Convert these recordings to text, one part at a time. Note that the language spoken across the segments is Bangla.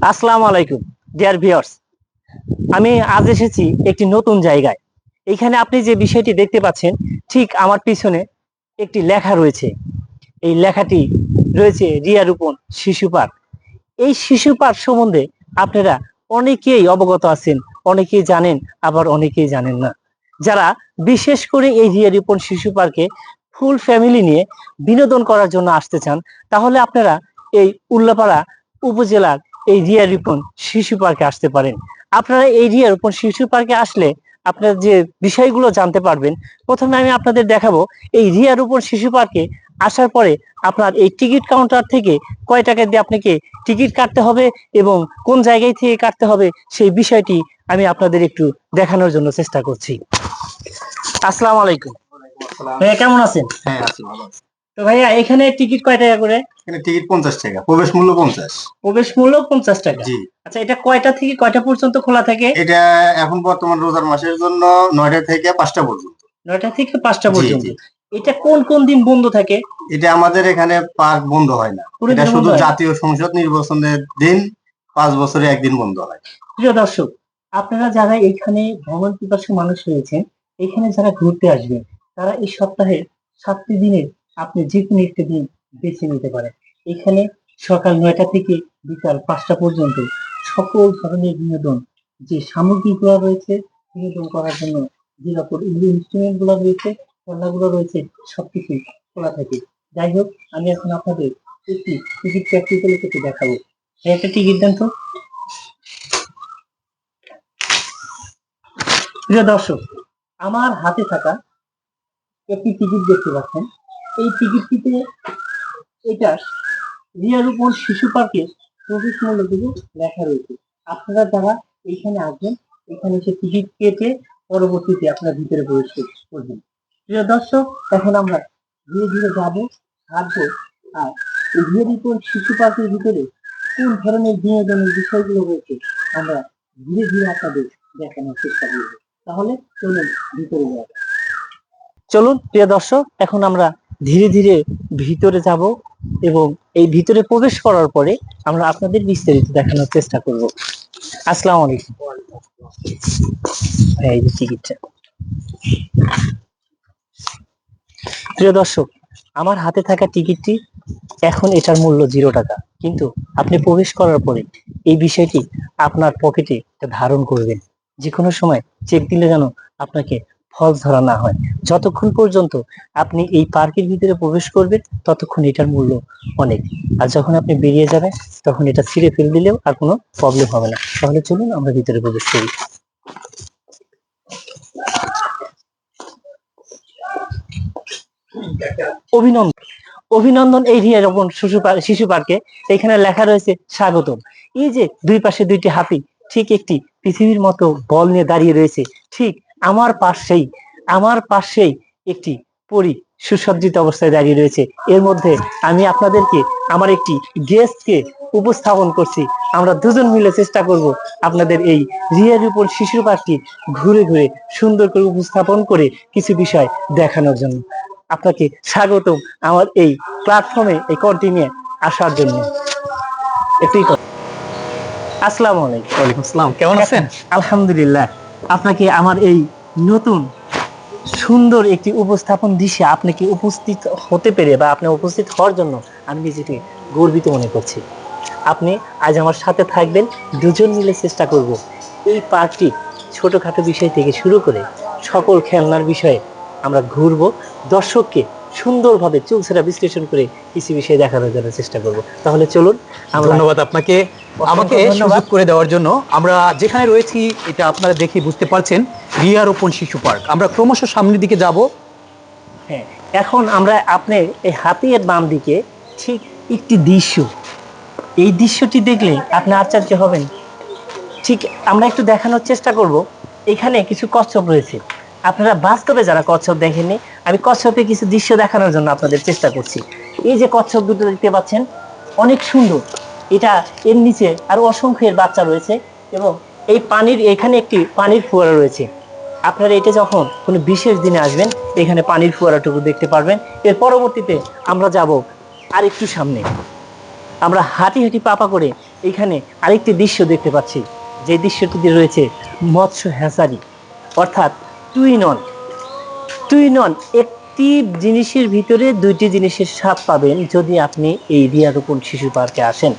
আসসালামু আলাইকুম ডিয়ার ভিউয়ার্স। আমি আজ এসেছি একটি নতুন জায়গায়। এখানে আপনি যে বিষয়টি দেখতে পাচ্ছেন, ঠিক আমার পিছনে একটি লেখা রয়েছে। এই লেখাটি রয়েছে রিয়া রূপন শিশু পার্ক। এই শিশু পার্ক সম্বন্ধে আপনারা অনেকেই অবগত আছেন, অনেকেই জানেন, আবার অনেকেই জানেন না। যারা বিশেষ করে এই রিয়া রূপন শিশু পার্কে ফুল ফ্যামিলি নিয়ে বিনোদন করার জন্য আসতে চান, তাহলে আপনারা এই উল্লাপাড়া উপজেলার এই রিয়া রিপন শিশু পার্কে আসতে পারেন। আপনারা এই রিয়া রিপন শিশু পার্কে আসলে আপনারা যে বিষয়গুলো জানতে পারবেন, প্রথমে আমি আপনাদের দেখাবো এই রিয়া রিপন শিশু পার্কে আসার পরে আপনার এই টিকিট কাউন্টার থেকে কয় টাকা দিয়ে আপনাকে টিকিট কাটতে হবে এবং কোন জায়গায় থেকে কাটতে হবে সেই বিষয়টি আমি আপনাদের একটু দেখানোর জন্য চেষ্টা করছি। আসসালামু আলাইকুম ভাইয়া, কেমন আছেন? হ্যাঁ আছি, ভালো আছি। তো ভাইয়া, এখানে টিকিট কয় টাকা করে? এখানে টিকিট 50 টাকা, প্রবেশ মূল্য 50। প্রবেশ মূল্য 50 টাকা। জি। আচ্ছা, এটা কয়টা থেকে কয়টা পর্যন্ত খোলা থাকে? এটা এখন বর্তমান রোজার মাসের জন্য 9টা থেকে 5টা পর্যন্ত। 9টা থেকে 5টা জি পর্যন্ত। জি। এটা কোন কোন দিন বন্ধ থাকে? এটা আমাদের এখানে পার্ক বন্ধ হয় না, কোনো এটা দিন বন্ধ শুধু হয় না? জাতীয় সংসদ নির্বাচনের দিন 5 বছরে একদিন বন্ধ হয়। প্রিয় দর্শক, আপনারা যারা এখানে ভ্রমণ পিপাসু মানুষ রয়েছেন, এখানে যারা ঘুরতে আসবেন, তারা এই সপ্তাহে 7টি দিনের আপনি যে কোনো একটা দিন বেছে নিতে পারেন। এখানে সকাল 9টা থেকে বিকাল 5টা পর্যন্ত সকল ধরনের বিনোদন যে সামগ্রীগুলো রয়েছে, বিনোদন করার জন্য যে ইনস্ট্রুমেন্ট গুলো রয়েছে, খেলনাগুলো রয়েছে, সবকিছু খোলা থাকে। যাই হোক, আমি এখন আপনাদের একটি টিকিট প্র্যাকটিক্যালি থেকে দেখাবো। একটা টিকিট দেন তো। প্রিয় দর্শক, আমার হাতে থাকা একটি টিকিট দেখতে পাচ্ছেন। এই টিকিটটিতে এটা রিয়া রূপন শিশু পার্কের প্রবেশ মূল্য কিন্তু লেখা রয়েছে। আপনারা যারা এইখানে আসবেন, এখানে এসে টিকিট কেটে পরবর্তীতে আপনারা ভিতরে প্রবেশ করবেন। প্রিয় দর্শক, এখন আমরা ধীরে ধীরে যাবো, হাঁটবো, আর এই রিয়া রূপন শিশু পার্কের ভিতরে কোন ধরনের বিনোদনের বিষয়গুলো রয়েছে আমরা ধীরে ধীরে আপনাদের দেখানোর চেষ্টা করবো। তাহলে চলুন ভিতরে যাওয়া যাক। চলুন প্রিয় দর্শক, এখন আমরা ধীরে ধীরে ভিতরে যাব এবং এই ভিতরে প্রবেশ করার পরে আমরা আপনাদের বিস্তারিত দেখানোর চেষ্টা করব। আসসালামু আলাইকুম। এই যে টিকিটটা। প্রিয় দর্শক, আমার হাতে থাকা টিকিটটি এখন এটার মূল্য 0 টাকা, কিন্তু আপনি প্রবেশ করার পরে এই বিষয়টি আপনার পকেটে ধারণ করবেন। যে কোনো সময় চেক দিলে যেন আপনাকে ফলস ধরা না হয়। যতক্ষণ পর্যন্ত আপনি এই পার্কের ভিতরে প্রবেশ করবেন, ততক্ষণ এটার মূল্য অনেক। আর যখন আপনি বেরিয়ে যাবেন, তখন এটা ছিঁড়ে ফেলে দিলেও আর কোনো প্রবলেম হবে না। তাহলে চলুন আমরা ভিতরে প্রবেশ করি। অভিনন্দন, অভিনন্দন এই রিয়া রোপণ শিশু পার্কে। এখানে লেখা রয়েছে স্বাগতম। এই যে দুই পাশে দুইটি হাতি ঠিক একটি পৃথিবীর মতো বল নিয়ে দাঁড়িয়ে রয়েছে, ঠিক আমার পাশেই একটি পরী সুসজ্জিত অবস্থায় দাঁড়িয়ে রয়েছে। এর মধ্যে আমি আপনাদেরকে আমার একটি গেস্টকে উপস্থাপন করছি। আমরা দুজন মিলে চেষ্টা করব আপনাদের এই রিয়ার উপর শিশু পার্কটি ঘুরে ঘুরে সুন্দর করে উপস্থাপন করে কিছু বিষয় দেখানোর জন্য। আপনাকে স্বাগতম আমার এই প্ল্যাটফর্মে, এই কন্টিনিউয়ে আসার জন্য। একটুই আসসালামু আলাইকুম। ওয়ালাইকুম আসসালাম, কেমন আছেন? আলহামদুলিল্লাহ। আপনাকে আমার এই নতুন সুন্দর একটি উপস্থাপন দিশে আপনাকে উপস্থিত হতে পেরে বা আপনি উপস্থিত হওয়ার জন্য আমি নিজেকে গর্বিত মনে করছি। আপনি আজ আমার সাথে থাকবেন, দুজন মিলে চেষ্টা করব এই পার্কটি ছোটখাটো বিষয় থেকে শুরু করে সকল খেলনার বিষয়ে আমরা ঘুরবো, দর্শককে সুন্দরভাবে চুলচেরা বিশ্লেষণ করে কিছু বিষয় দেখানোর জন্য চেষ্টা করব। তাহলে চলুন। ধন্যবাদ আপনাকে আমাকে সুযোগ করে দেওয়ার জন্য। আমরা যেখানে রয়েছি এটা আপনারা দেখে বুঝতে পারছেন, রিয়া রোপণ শিশু পার্ক। আমরা ক্রমশ সামনের দিকে যাব। হ্যাঁ, এখন আমরা আপনি এই হাতের বাম দিকে ঠিক একটি দৃশ্য, এই দৃশ্যটি দেখলে আপনি আশ্চর্য হবেন। ঠিক আমরা একটু দেখানোর চেষ্টা করব। এখানে কিছু কচ্ছপ রয়েছে। আপনারা বাস্তবে যারা কচ্ছপ দেখেননি, আমি কচ্ছপে কিছু দৃশ্য দেখানোর জন্য আপনাদের চেষ্টা করছি। এই যে কচ্ছপ দুটো দেখতে পাচ্ছেন, অনেক সুন্দর। এটা এর নিচে আরো অসংখ্য এর বাচ্চা রয়েছে এবং এই পানির এখানে একটি পানির ফোয়ারা রয়েছে। আপনারা এটা যখন কোনো বিশেষ দিনে আসবেন, এখানে পানির ফোয়ারাটুকু দেখতে পারবেন। এর পরবর্তীতে আমরা যাব আর একটু সামনে। আমরা হাঁটি হাঁটি পাপা করে এখানে আরেকটি দৃশ্য দেখতে পাচ্ছি, যে দৃশ্যটিতে রয়েছে মৎস্য হ্যাচারি, অর্থাৎ টুইনন। টুইনন একটি জিনিসের ভিতরে দুইটি জিনিসের স্বাদ পাবেন যদি আপনি এই রিয়া রোপণ শিশু পার্কে আসেন।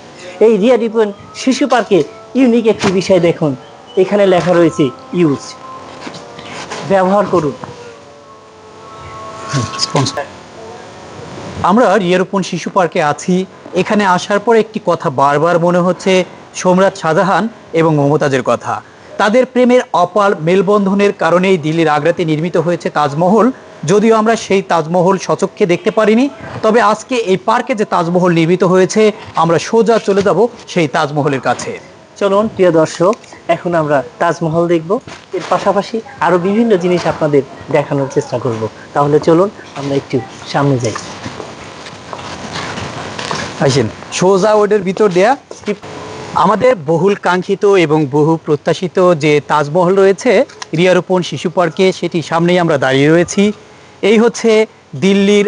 এই রিয়া রোপণ শিশু পার্কে ইউনিক একটি বিষয় দেখুন, এখানে লেখা রয়েছে ইউজ, ব্যবহার করুন। আমরা রিয়ারোপণ শিশু পার্কে আছি। এখানে আসার পর একটি কথা বারবার মনে হচ্ছে সম্রাট শাহজাহান এবং মমতাজের কথা। তাদের প্রেমের অপার মেলবন্ধনের কারণেই দিল্লির আগ্রাতে নির্মিত হয়েছে তাজমহল। যদিও আমরা সেই তাজমহল সচক্ষে দেখতে পারিনি, তবে আজকে এই পার্কে যে তাজমহল নির্মিত হয়েছে, আমরা সোজা চলে যাব সেই তাজমহলের কাছে। চলুন প্রিয় দর্শক, এখন আমরা তাজমহল দেখব, এর পাশাপাশি আরো বিভিন্ন জিনিস আপনাদের দেখানোর চেষ্টা করব। তাহলে চলুন আমরা একটু সামনে যাই। আসেন, সোজা ওদের ভিতর দেয়া আমাদের বহুল কাঙ্ক্ষিত এবং বহু প্রত্যাশিত যে তাজমহল রয়েছে রিয়ারোপণ শিশু পার্কে, সেটি সামনেই আমরা দাঁড়িয়ে রয়েছি। এই হচ্ছে দিল্লির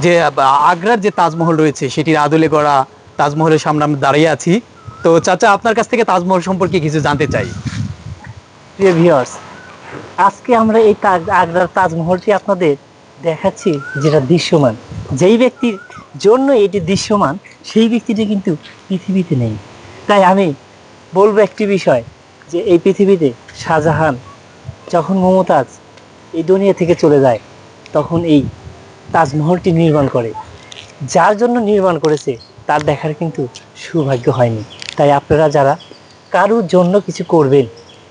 যে আগ্রার যে তাজমহল রয়েছে সেটির আদলে গড়া তাজমহলের সামনে আমরা দাঁড়িয়ে আছি। তো চাচা, আপনার কাছ থেকে তাজমহল সম্পর্কে কিছু জানতে চাই। প্রিয় ভিউয়ার্স, আজকে আমরা এই আগ্রার তাজমহলটি আপনাদের দেখাচ্ছি, যেটা দৃশ্যমান। যেই ব্যক্তির জন্য এটি দৃশ্যমান সেই ব্যক্তিটি কিন্তু পৃথিবীতে নেই। তাই আমি বলবো একটি বিষয়, যে এই পৃথিবীতে শাহজাহান যখন মমতাজ এই দুনিয়া থেকে চলে যায়, তখন এই তাজমহলটি নির্মাণ করে। যার জন্য নির্মাণ করেছে তার দেখার কিন্তু সৌভাগ্য হয়নি। তাই আপনারা যারা কারোর জন্য কিছু করবেন,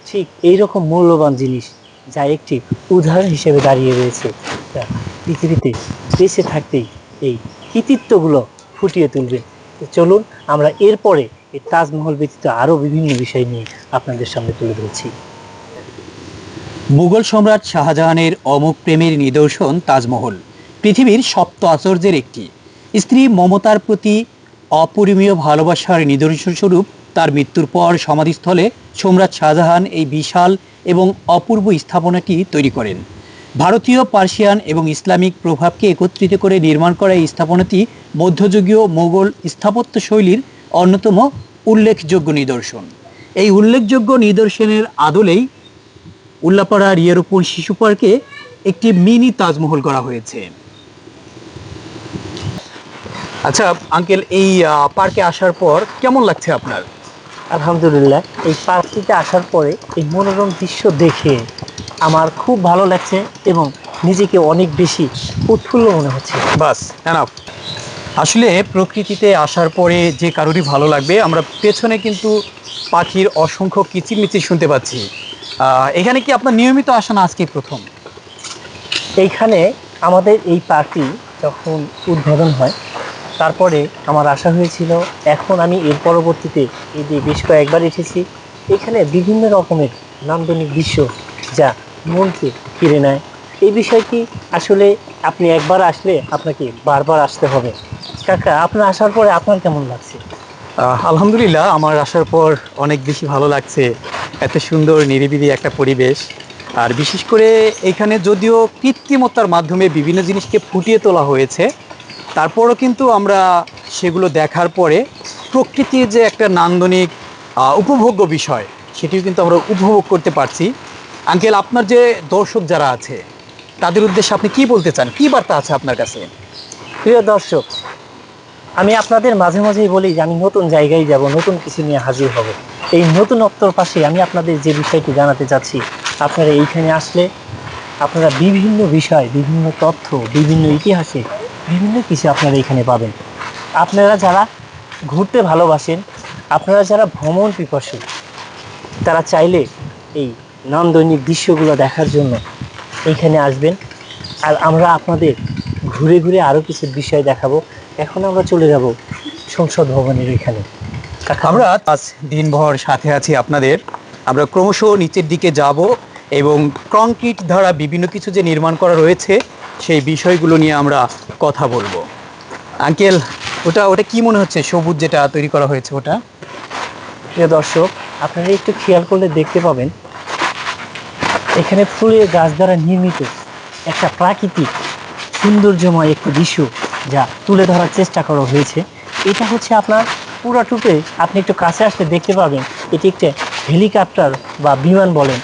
ঠিক এইরকম মূল্যবান জিনিস যা একটি উদাহরণ হিসেবে দাঁড়িয়ে রয়েছে, তা পৃথিবীতে বেঁচে থাকতেই এই কৃতিত্বগুলো ফুটিয়ে তুলবে। তো চলুন আমরা এরপরে এই তাজমহল ব্যতীত আরও বিভিন্ন বিষয় নিয়ে আপনাদের সামনে তুলে ধরছি। মুঘল সম্রাট শাহজাহানের অমোঘ প্রেমের নিদর্শন তাজমহল পৃথিবীর সপ্ত আশ্চর্যের একটি। স্ত্রী মমতার প্রতি অপরিমেয় ভালোবাসার নিদর্শন স্বরূপ তার মৃত্যুর পর সমাধিস্থলে সম্রাট শাহজাহান এই বিশাল এবং অপূর্ব স্থাপনাটি তৈরি করেন। ভারতীয়, পার্সিয়ান এবং ইসলামিক প্রভাবকে একত্রিত করে নির্মাণ করা এই স্থাপনাটি মধ্যযুগীয় মোগল স্থাপত্য শৈলীর অন্যতম উল্লেখযোগ্য নিদর্শন। এই উল্লেখযোগ্য নিদর্শনের আদলেই উল্লাপাড়া রিয়ারোপণ শিশু পার্কে একটি মিনি তাজমহল করা হয়েছে। আচ্ছা আঙ্কেল, এই পার্কে আসার পর কেমন লাগছে আপনার? আলহামদুলিল্লাহ, এই পার্কটিতে আসার পরে এই মনোরম দৃশ্য দেখে আমার খুব ভালো লাগছে এবং নিজেকে অনেক বেশি উৎফুল্ল মনে হচ্ছে। বাস এনাফ। আসলে প্রকৃতিতে আসার পরে যে কারোরই ভালো লাগবে। আমরা পেছনে কিন্তু পাখির অসংখ্য কিচিরমিচির শুনতে পাচ্ছি। এখানে কি আপনার নিয়মিত আসা না আজকে প্রথম? এইখানে আমাদের এই পার্কটি যখন উদ্বোধন হয়, তারপরে আমার আশা হয়েছিল। এখন আমি এর পরবর্তীতে এই যে বেশ কয়েকবার এসেছি। এখানে বিভিন্ন রকমের নান্দনিক দৃশ্য যা মনকে কেড়ে নেয়। এই বিষয়টি আসলে আপনি একবার আসলে আপনাকে বারবার আসতে হবে। কাকা, আপনার আসার পরে আপনার কেমন লাগছে? আলহামদুলিল্লাহ, আমার আসার পর অনেক বেশি ভালো লাগছে। এত সুন্দর নিরিবিলি একটা পরিবেশ। আর বিশেষ করে এখানে যদিও কৃত্রিমতার মাধ্যমে বিভিন্ন জিনিসকে ফুটিয়ে তোলা হয়েছে, তারপরও কিন্তু আমরা সেগুলো দেখার পরে প্রকৃতির যে একটা নান্দনিক উপভোগ্য বিষয়, সেটিও কিন্তু আমরা উপভোগ করতে পারছি। আঙ্কেল, আপনার যে দর্শক যারা আছে তাদের উদ্দেশ্যে আপনি কি বলতে চান? কি বার্তা আছে আপনার কাছে? প্রিয় দর্শক, আমি আপনাদের মাঝে মাঝেই বলি যে আমি নতুন জায়গায় যাব, নতুন কিছু নিয়ে হাজির হব। এই নতুনত্বর পাশে আমি আপনাদের যে বিষয়টি জানাতে চাচ্ছি, আপনারা এইখানে আসলে আপনারা বিভিন্ন বিষয়, বিভিন্ন তথ্য, বিভিন্ন ইতিহাসে বিভিন্ন কিছু আপনারা এখানে পাবেন। আপনারা যারা ঘুরতে ভালোবাসেন, আপনারা যারা ভ্রমণ পিপাসু, তারা চাইলে এই নান্দনিক দৃশ্যগুলো দেখার জন্য এইখানে আসবেন। আর আমরা আপনাদের ঘুরে ঘুরে আরও কিছু বিষয় দেখাবো। এখন আমরা চলে যাব সংসদ ভবনের এখানে। আমরা আজ দিনভর সাথে আছি আপনাদের। আমরা ক্রমশ নিচের দিকে যাব এবং কংক্রিট দ্বারা বিভিন্ন কিছু যে নির্মাণ করা রয়েছে সেই বিষয়গুলো নিয়ে আমরা কথা বলবো। আঙ্কেল, ওটা কি মনে হচ্ছে সবুজ যেটা তৈরি করা হয়েছে ওটা? প্রিয় দর্শক, আপনারা একটু খেয়াল করলে দেখতে পাবেন এখানে ফুলের গাছ দ্বারা নির্মিত একটা প্রাকৃতিক সৌন্দর্যময় একটি দৃশ্য যা তুলে ধরার চেষ্টা করা হয়েছে। এটা হচ্ছে আপনার পুরাটুকুই আপনি একটু কাছে আসলে দেখতে পাবেন এটি একটা হেলিকপ্টার বা বিমান বলেন,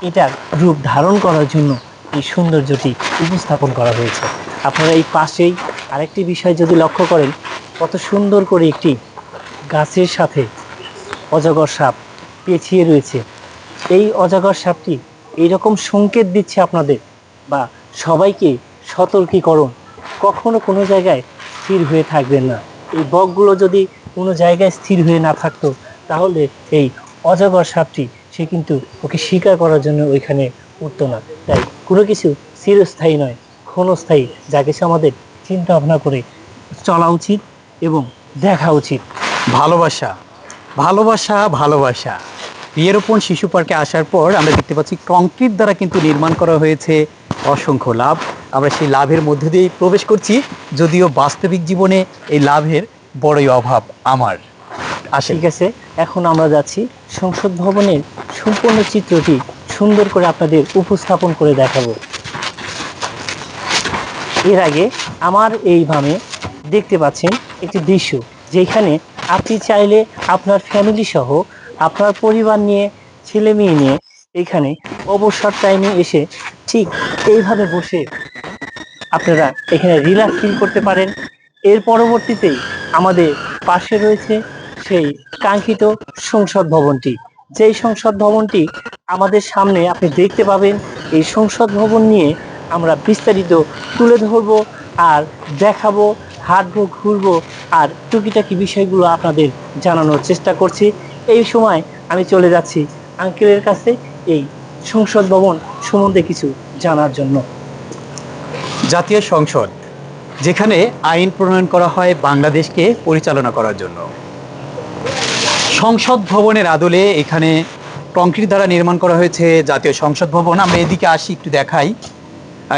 এটার রূপ ধারণ করার জন্য এই সৌন্দর্যটি উপস্থাপন করা হয়েছে। আপনারা এই পাশেই আরেকটি বিষয় যদি লক্ষ্য করেন, কত সুন্দর করে একটি গাছের সাথে অজগর সাপ পেঁচিয়ে রয়েছে। এই অজগর সাপটি এইরকম সংকেত দিচ্ছে আপনাদের বা সবাইকে সতর্কীকরণ, কখনো কোনো জায়গায় স্থির হয়ে থাকবেন না। এই বকগুলো যদি কোনো জায়গায় স্থির হয়ে না থাকতো, তাহলে এই অজগর সাপটি সে কিন্তু ওকে শিকার করার জন্য ওইখানে উঠতো না। তাই কোনো কিছু চিরস্থায়ী নয়, ক্ষণস্থায়ী, যা কিছু আমাদের চিন্তা ভাবনা করে চলা উচিত এবং দেখা উচিত। ভালোবাসা, ভালোবাসা, ভালোবাসা। বিয়েরোপণ শিশু পার্কে আসার পর আমরা দেখতে পাচ্ছি কংক্রিট দ্বারা কিন্তু নির্মাণ করা হয়েছে অসংখ্য লাভ। আমরা সেই লাভের মধ্যে দিয়েই প্রবেশ করছি, যদিও বাস্তবিক জীবনে এই লাভের বড়ই অভাব আমার। আসেন। ঠিক আছে, এখন আমরা যাচ্ছি সংসদ ভবনের সম্পূর্ণ চিত্রটি সুন্দর করে আপনাদের উপস্থাপন করে দেখাবো। এর আগে আমার এই বামে দেখতে পাচ্ছেন একটি দৃশ্য, যেখানে আপনি চাইলে আপনার ফ্যামিলি সহ আপনার পরিবার নিয়ে, ছেলে মেয়ে নিয়ে এখানে অবসর টাইমে এসে ঠিক এইভাবে বসে আপনারা এখানে রিল্যাক্স ফিল করতে পারেন। এর পরবর্তীতেই আমাদের পাশে রয়েছে সেই কাঙ্ক্ষিত সংসদ ভবনটি, যেই সংসদ ভবনটি আমাদের সামনে আপনি দেখতে পাবেন। এই সংসদ ভবন নিয়ে আমরা বিস্তারিত তুলে ধরবো আর দেখাবো, হাঁটবো, ঘুরবো আর টুকিটাকি বিষয়গুলো আপনাদের জানানোর চেষ্টা করছি। এই সময় আমি চলে যাচ্ছি আঙ্কেলের কাছে এই সংসদ ভবন সম্বন্ধে কিছু জানার জন্য। জাতীয় সংসদ, যেখানে আইন প্রণয়ন করা হয় বাংলাদেশকে পরিচালনা করার জন্য। সংসদ ভবনের আদলে এখানে কংক্রিট দ্বারা নির্মাণ করা হয়েছে জাতীয় সংসদ ভবন। আমরা এদিকে আসি, একটু দেখাই।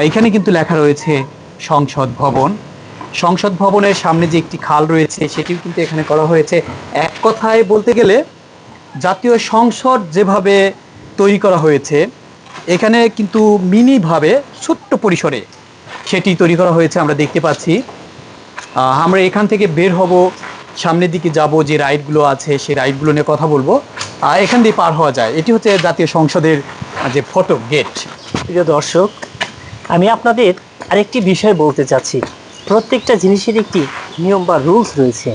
এখানে কিন্তু লেখা রয়েছে সংসদ ভবন। সংসদ ভবনের সামনে যে একটি খাল রয়েছে সেটিও কিন্তু এখানে করা হয়েছে। এক কথায় বলতে গেলে জাতীয় সংসদ যেভাবে তৈরি করা হয়েছে, এখানে কিন্তু মিনিভাবে ছোট্ট পরিসরে সেটি তৈরি করা হয়েছে। আমরা দেখতে পাচ্ছি। আমরা এখান থেকে বের হব, সামনের দিকে যাব, যে রাইডগুলো আছে সেই রাইডগুলো নিয়ে কথা বলবো। এখান দিয়ে পার হওয়া যায়। এটি হচ্ছে জাতীয় সংসদের যে ফটক গেট। প্রিয় দর্শক, আমি আপনাদের আরেকটি বিষয় বলতে চাচ্ছি। প্রত্যেকটা জিনিসের একটি নিয়ম বা রুলস রয়েছে।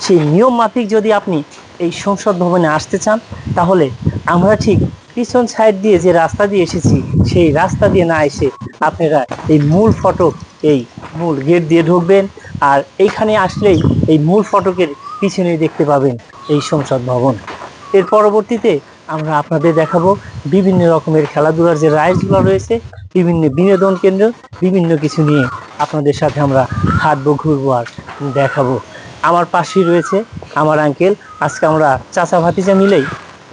সেই নিয়ম মাফিক যদি আপনি এই সংসদ ভবনে আসতে চান, তাহলে আমরা ঠিক পিছন সাইড দিয়ে যে রাস্তা দিয়ে এসেছি সেই রাস্তা দিয়ে না এসে আপনারা এই মূল ফটক, এই মূল গেট দিয়ে ঢুকবেন। আর এইখানে আসলেই এই মূল ফটকের পিছনেই দেখতে পাবেন এই সংসদ ভবন। এর পরবর্তীতে আমরা আপনাদের দেখাবো বিভিন্ন রকমের খেলাধুলার যে রাইডসগুলো রয়েছে, বিভিন্ন বিনোদন কেন্দ্র, বিভিন্ন কিছু নিয়ে আপনাদের সাথে আমরা হাঁটবো, ঘুরবো আর দেখাবো। আমার পাশেই রয়েছে আমার আঙ্কেল। আজকে আমরা চাচা ভাতিজা মিলেই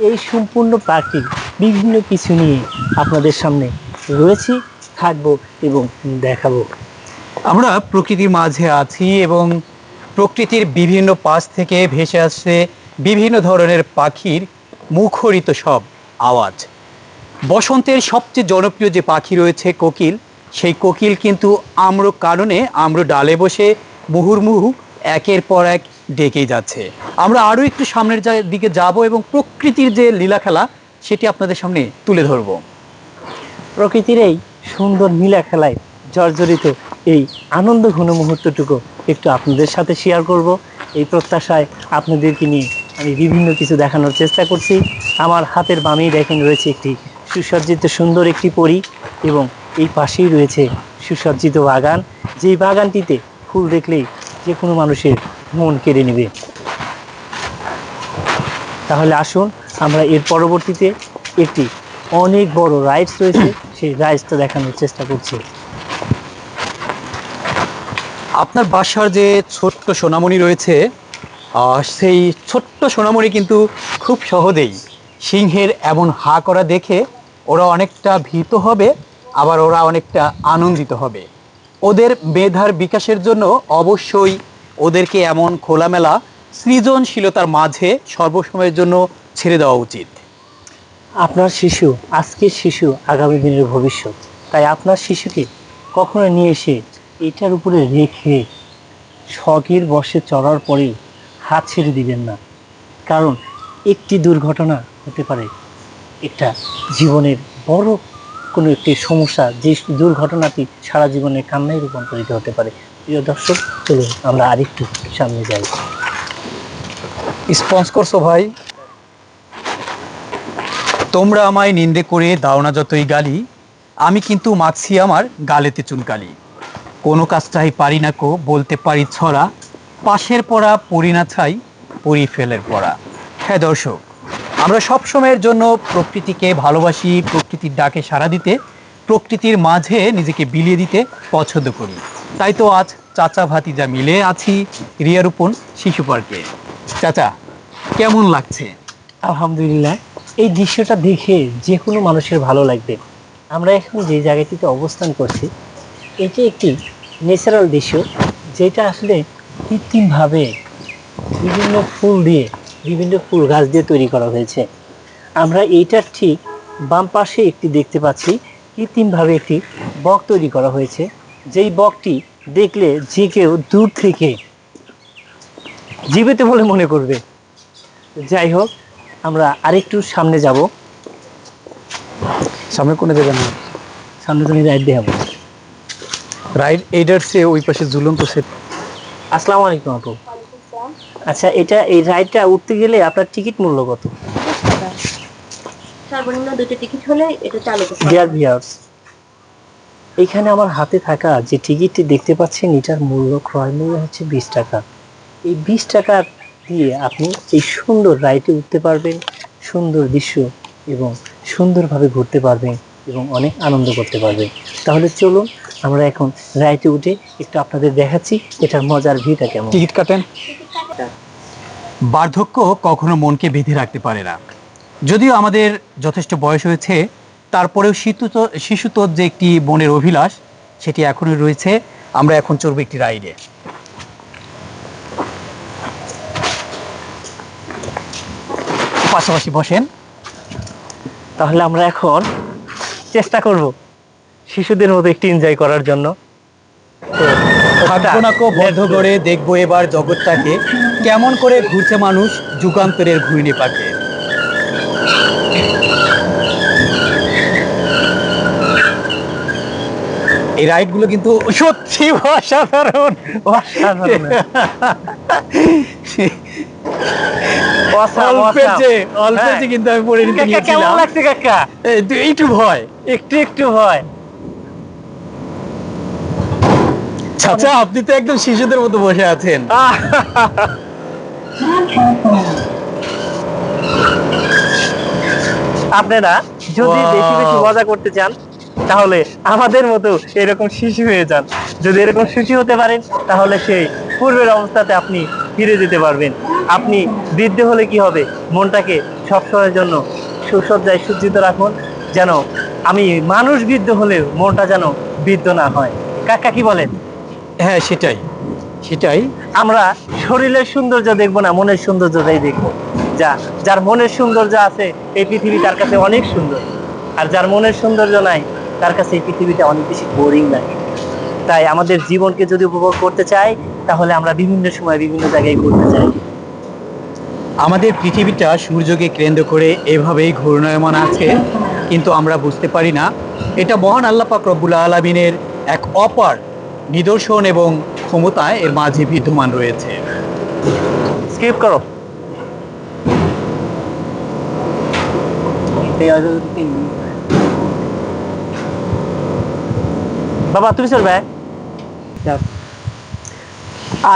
এই সম্পূর্ণ পার্কটি বিভিন্ন কিছু নিয়ে আপনাদের সামনে রয়েছি, থাকবো এবং দেখাবো। আমরা প্রকৃতির মাঝে আছি এবং প্রকৃতির বিভিন্ন পাশ থেকে ভেসে আসছে বিভিন্ন ধরনের পাখির মুখরিত সব আওয়াজ। বসন্তের সবচেয়ে জনপ্রিয় যে পাখি রয়েছে কোকিল, সেই কোকিল কিন্তু আম্র কাননে আম্র ডালে বসে মুহুর্মুহু একের পর এক ডেকেই যাচ্ছে। আমরা আরও একটু সামনের দিকে যাব এবং প্রকৃতির যে লীলা খেলা সেটি আপনাদের সামনে তুলে ধরব। প্রকৃতির এই সুন্দর নীলা খেলায় জর্জরিত এই আনন্দ ঘন মুহূর্তটুকু একটু আপনাদের সাথে শেয়ার করব। এই প্রত্যাশায় আপনাদেরকে নিয়ে আমি বিভিন্ন কিছু দেখানোর চেষ্টা করছি। আমার হাতের বামেই দেখেন রয়েছে একটি সুসজ্জিত সুন্দর একটি পরী এবং এই পাশেই রয়েছে সুসজ্জিত বাগান, যেই বাগানটিতে ফুল দেখলেই যে কোনো মানুষের মন কেড়ে নেবে। তাহলে আসুন আমরা এর পরবর্তীতে একটি অনেক বড় রাইডস রয়েছে, সেই রাইডসটা দেখানোর চেষ্টা করছি। আপনার বাসার যে ছোট্ট সোনামণি রয়েছে, সেই ছোট্ট সোনামণি কিন্তু খুব সহজেই সিংহের এমন হা করা দেখে ওরা অনেকটা ভীত হবে, আবার ওরা অনেকটা আনন্দিত হবে। ওদের মেধার বিকাশের জন্য অবশ্যই ওদেরকে এমন খোলামেলা সৃজনশীলতার মাঝে সর্বসময়ের জন্য ছেড়ে দেওয়া উচিত। আপনার শিশু আজকের শিশু আগামী দিনের ভবিষ্যৎ। তাই আপনার শিশুকে কখনো নিয়ে এসে এটার উপরে রেখে শখের বশে চড়ার পরে হাত ছেড়ে দিবেন না, কারণ একটি দুর্ঘটনা হতে পারে একটা জীবনের বড় কোনো একটি সমস্যা, যে দুর্ঘটনাটি সারা জীবনের কান্নায় রূপান্তরিত হতে পারে। প্রিয় দর্শক, চলুন আমরা আরেকটু সামনে যাই। স্পন্স করছো ভাই, তোমরা আমায় নিন্দে করে দাও না যতই গালি, আমি কিন্তু মাখছি আমার গালেতে চুনকালি। কোনো কাজটাই পারি না কো বলতে পারি ছড়া, পাশের পড়া পড়ি না ছাই, পড়ি ফেলের পড়া। হ্যাঁ দর্শক, আমরা সব সময়ের জন্য প্রকৃতিকে ভালোবাসি, প্রকৃতির ডাকে সাড়া দিতে, প্রকৃতির মাঝে নিজেকে বিলিয়ে দিতে পছন্দ করি। তাই তো আজ চাচা ভাতিজা মিলে আছি রিয়ারোপণ শিশু পার্কে। চাচা, কেমন লাগছে? আলহামদুলিল্লাহ, এই দৃশ্যটা দেখে যে কোনো মানুষের ভালো লাগবে। আমরা এখন যে জায়গাটিতে অবস্থান করছি, এটি একটি ন্যাচারাল দৃশ্য, যেটা আসলে কৃত্রিমভাবে বিভিন্ন ফুল দিয়ে, বিভিন্ন ফুল গাছ দিয়ে তৈরি করা হয়েছে। আমরা এইটার ঠিক বাম পাশে একটি দেখতে পাচ্ছি, কৃত্রিমভাবে একটি বক তৈরি করা হয়েছে, যেই বকটি দেখলে যে কেউ দূর থেকে জীবিত বলে মনে করবে। যাই হোক, আমরা আরেকটু সামনে যাব। সামনে কোনে দেবেন না, সামনে তো রাইড দেখাবো। রাইড এইডারসে ওই পাশে ঝুলন্ত সেট। আসসালামু আলাইকুম আপু। আচ্ছা, এই রাইডটা উঠতে গেলে আপনার টিকিট মূল্য কত? সর্বনিম্ন 2টা টিকিট হলে এটা চালু করতে ডিয়ার ভিউয়ার্স, এইখানে আমার হাতে থাকা যে টিকিটটি দেখতে পাচ্ছেন, এটার মূল্য, ক্রয় মূল্য হচ্ছে 20 টাকা। এই 20 টাকা দিয়ে আপনি এই সুন্দর রাইডে উঠতে পারবেন, সুন্দর দৃশ্য এবং সুন্দরভাবে ঘুরতে পারবেন এবং অনেক আনন্দ করতে পারবেন। তাহলে চলুন আমরা এখন রাইডে উঠে একটু আপনাদের দেখাচ্ছি এটার মজার ভিউটা কেমন। টিকিট কাটেন। বার্ধক্য কখনো মনকে বেঁধে রাখতে পারে না। যদিও আমাদের যথেষ্ট বয়স হয়েছে, তারপরেও শিশুতোষ যে একটি মনের অভিলাষ, সেটি এখনই রয়েছে। আমরা এখন চড়ব একটি রাইডে। পাশাপাশি বসেন। তাহলে আমরা এখন চেষ্টা করব শিশুদের মতো একটু এনজয় করার জন্য। থাকবো না কো বদ্ধ করে, দেখবো এবার জগৎটাকে কেমন করে ঘুরছে মানুষ যুগান্তরের ঘূর্ণি পাকে। এই রাইডগুলো কিন্তু সত্যি অসাধারণ। অসাধারণ। অল্পের চেয়ে কিন্তু আমি পড়ে নিতে কাকা, কেমন গিয়েছিলাম। লাগছে কাকা? একটু ভয়। একটু ভয়। চাচা, আপনি তো একদম শিশুদের মতো বসে আছেন। আপনারা যদি Wow. বেশি বেশি মজা করতে চান, তাহলে আমাদের মতো এরকম শিশু হয়ে যান। যদি এরকম শিশু হতে পারেন, তাহলে সেই পূর্বের অবস্থাতে আপনি ফিরে যেতে পারবেন। আপনি বৃদ্ধ হলে কি হবে? মনটাকে সবসময়ের জন্য সুসজ্জায় সজ্জিত রাখুন, যেন আমি মানুষ বৃদ্ধ হলেও মনটা যেন বৃদ্ধ না হয়। কাকা কি বলেন? হ্যাঁ, সেটাই। আমরা শরীরের সৌন্দর্য দেখবো না, মনের সৌন্দর্যটাই দেখবো। যার মনের সৌন্দর্য আছে, এই পৃথিবী তার কাছে অনেক সুন্দর। আর যার মনের সৌন্দর্য নাই, তার কাছে এই পৃথিবীটা অনেক বেশি বোরিং লাগে। তাই আমাদের জীবনকে যদি উপভোগ করতে চাই, তাহলে আমরা বিভিন্ন সময় বিভিন্ন জায়গায় ঘুরতে চাই। আমাদের পৃথিবীটা সূর্যকে কেন্দ্র করে এভাবেই ঘূর্ণায়মান আছে, কিন্তু আমরা বুঝতে পারি না এটা মহান আল্লাহ পাক রব্বুল আলামিনের এক অপার নিদর্শন এবং ক্ষমতায় এর মাঝে বিদ্যমান রয়েছে। স্কিপ করো। বাবা, তুমি চলবে?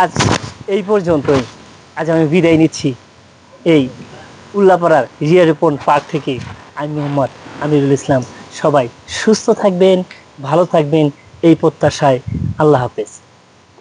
আজ এই পর্যন্তই। আজ আমি বিদায় নিচ্ছি এই উল্লাপাড়ার রিয়ারোপণ পার্ক থেকে। আমি মোহাম্মদ আমিরুল ইসলাম। সবাই সুস্থ থাকবেন, ভালো থাকবেন, এই প্রত্যাশায়। আল্লাহ হাফেজ।